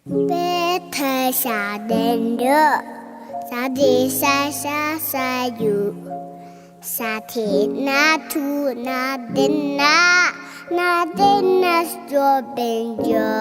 Bete sa dendo sa di sa yu sa thi na tu na dinna sto benjo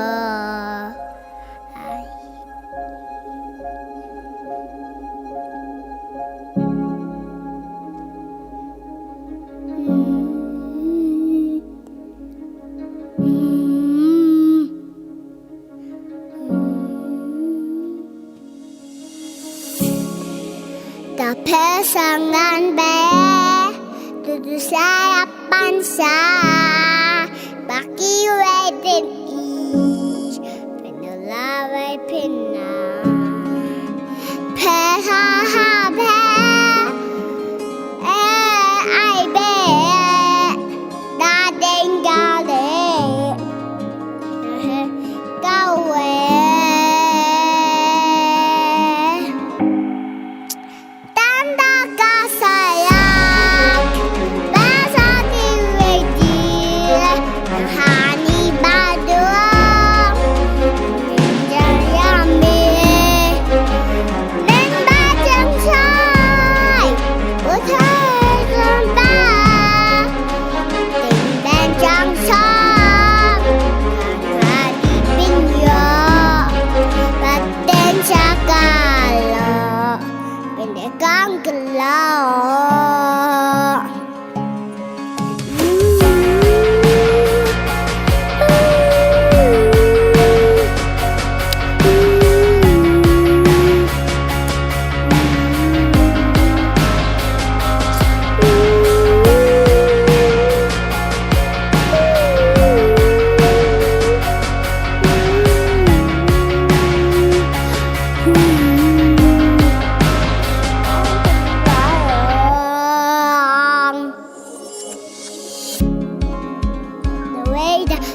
Ta pasangan be tutu saya pansa baki wedin i penolawai pina pesa ha be ai be da dengale kawe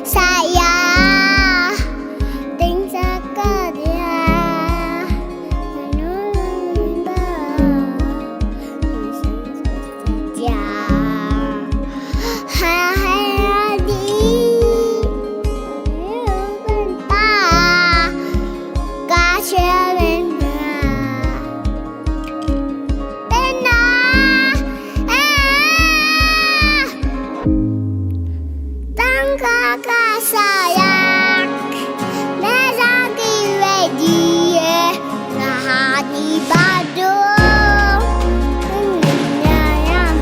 saya ting saka dia menunda dia hai di pa ka chen pena tangga sayang mesaki wedi nahani badu nyayam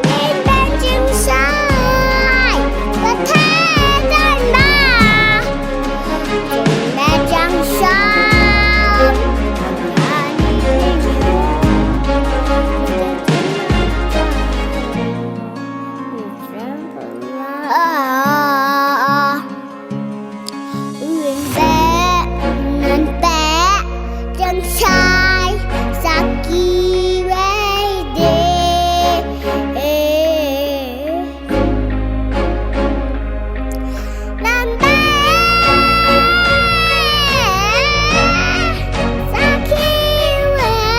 min benjing sai ketedan ba benjang sam hani chai saki wede nanda saki wede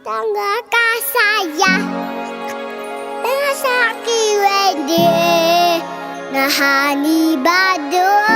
tangga kasaya saki wede nahani badu